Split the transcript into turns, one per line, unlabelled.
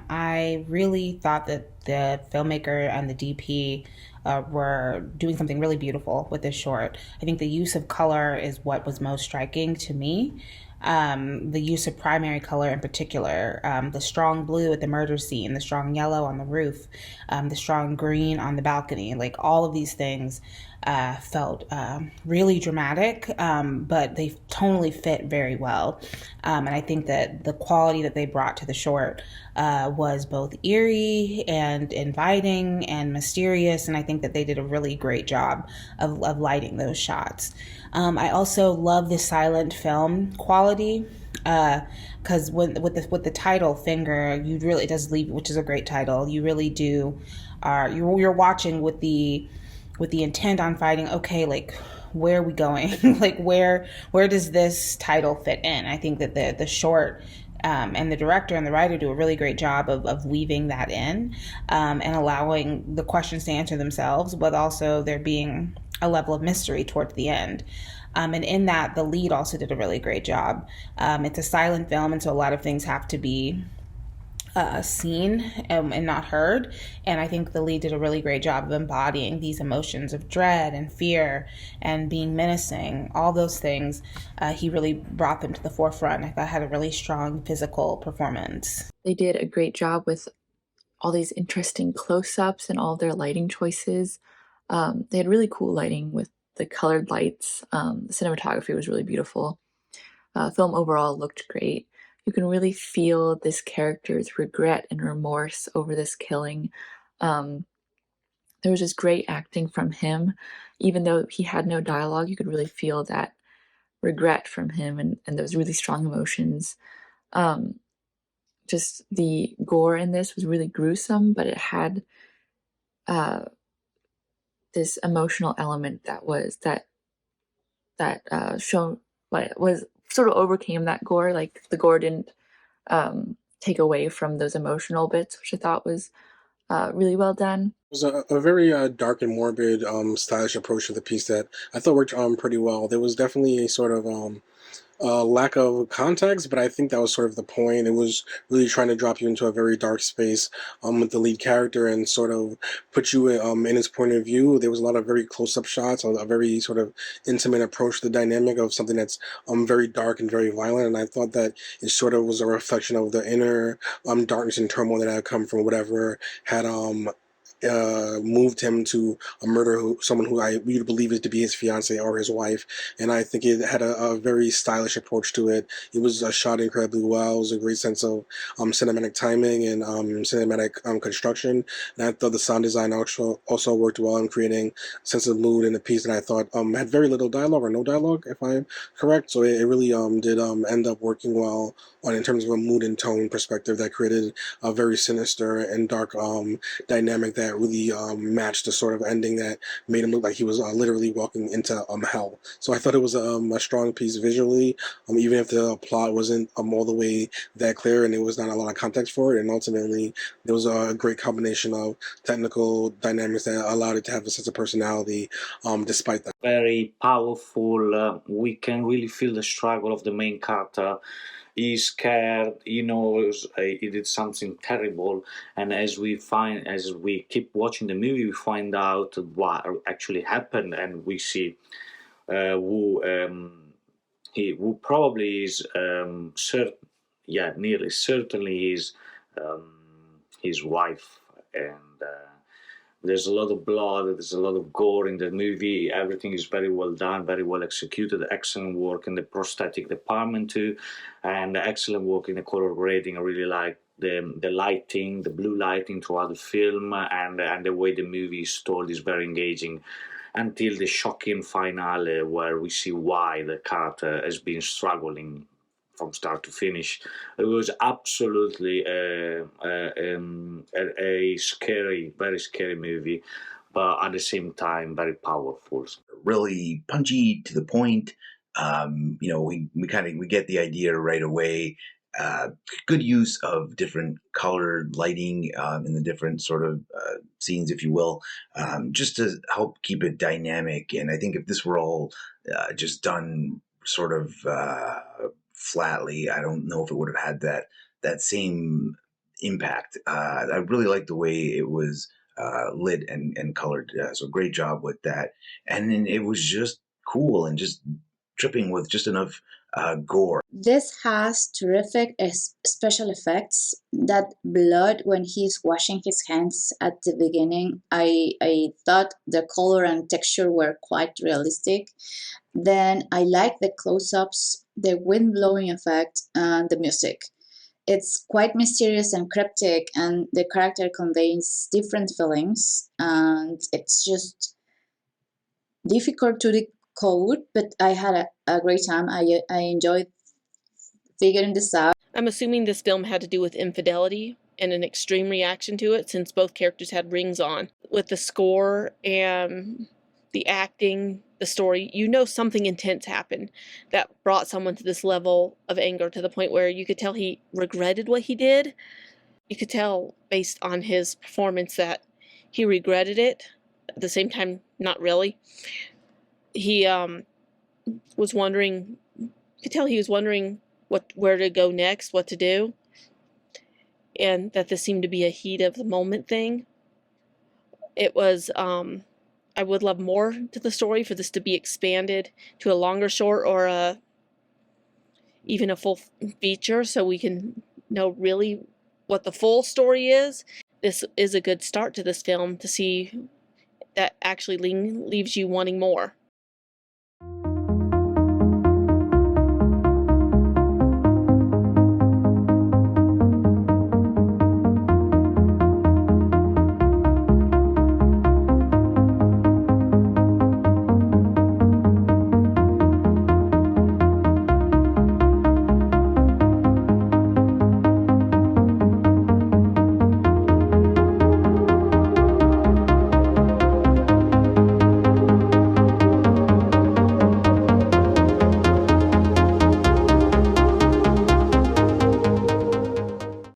I really thought that the filmmaker and the DP were doing something really beautiful with this short. I think the use of color is what was most striking to me. The use of primary color in particular, the strong blue at the murder scene, the strong yellow on the roof, the strong green on the balcony, like all of these things felt really dramatic, but they tonally fit very well. And I think that the quality that they brought to the short was both eerie and inviting and mysterious. And I think that they did a really great job of lighting those shots. I also love the silent film quality because with the title Finger, you really, it does leave, which is a great title. You really do you're watching with the intent on fighting. Okay, like where are we going? Like where does this title fit in? I think that the short and the director and the writer do a really great job of weaving that in and allowing the questions to answer themselves, but also there being a level of mystery towards the end. And in that, the lead also did a really great job. It's a silent film, and so a lot of things have to be seen and not heard. And I think the lead did a really great job of embodying these emotions of dread and fear and being menacing. All those things, he really brought them to the forefront. I thought had a really strong physical performance.
They did a great job with all these interesting close-ups and all their lighting choices. They had really cool lighting with the colored lights. The cinematography was really beautiful. Film overall looked great. You can really feel this character's regret and remorse over this killing. Um, there was just great acting from him. Even though he had no dialogue, you could really feel that regret from him and those really strong emotions. Um, just the gore in this was really gruesome, but it had uh, this emotional element that shown what was sort of overcame that gore. Like the gore didn't take away from those emotional bits, which I thought was really well done.
It was a very dark and morbid, stylish approach to the piece that I thought worked pretty well. There was definitely a sort of lack of context, but I think that was sort of the point. It was really trying to drop you into a very dark space with the lead character and sort of put you in his point of view. There was a lot of very close-up shots, a very sort of intimate approach to the dynamic of something that's very dark and very violent. And I thought that it sort of was a reflection of the inner darkness and turmoil that had come from whatever had moved him to murder someone who I would believe is to be his fiance or his wife. And I think it had a very stylish approach to it. It was shot incredibly well. It was a great sense of cinematic timing and cinematic construction. And I thought the sound design also worked well in creating a sense of mood in a piece that I thought had very little dialogue or no dialogue, if I'm correct. So it really did end up working well in terms of a mood and tone perspective that created a very sinister and dark dynamic that really matched the sort of ending that made him look like he was literally walking into hell. So I thought it was a strong piece visually, even if the plot wasn't all the way that clear and there was not a lot of context for it. And ultimately, there was a great combination of technical dynamics that allowed it to have a sense of personality despite that.
Very powerful. We can really feel the struggle of the main character. He's scared, he knows he did something terrible, and as we keep watching the movie, we find out what actually happened, and we see who probably is nearly certainly is his wife, and there's a lot of blood, there's a lot of gore in the movie. Everything is very well done, very well executed. Excellent work in the prosthetic department too, and excellent work in the color grading. I really like the lighting, the blue lighting throughout the film, and the way the movie is told is very engaging. Until the shocking finale, where we see why the character has been struggling from start to finish. It was absolutely a scary, very scary movie, but at the same time, very powerful.
Really punchy to the point. We get the idea right away. Uh, Good use of different colored lighting in the different sort of scenes, if you will, just to help keep it dynamic. And I think if this were all just done sort of flatly, I don't know if it would have had that same impact. I really liked the way it was lit and colored. So great job with that. And then it was just cool and just dripping with just enough gore.
This has terrific special effects. That blood when he's washing his hands at the beginning, I thought the color and texture were quite realistic. Then I like the close-ups, the wind blowing effect, and the music. It's quite mysterious and cryptic, and the character conveys different feelings, and it's just difficult to decode, but I had a great time. I enjoyed figuring this out.
I'm assuming this film had to do with infidelity and an extreme reaction to it, since both characters had rings on. With the score and the acting, the story, you know something intense happened that brought someone to this level of anger, to the point where you could tell he regretted what he did. You could tell based on his performance that he regretted it. At the same time, not really. He was wondering, you could tell he was wondering where to go next, what to do, and that this seemed to be a heat of the moment thing. It was, I would love more to the story, for this to be expanded to a longer short, or even a full feature, so we can know really what the full story is. This is a good start to this film, to see that actually leaves you wanting more.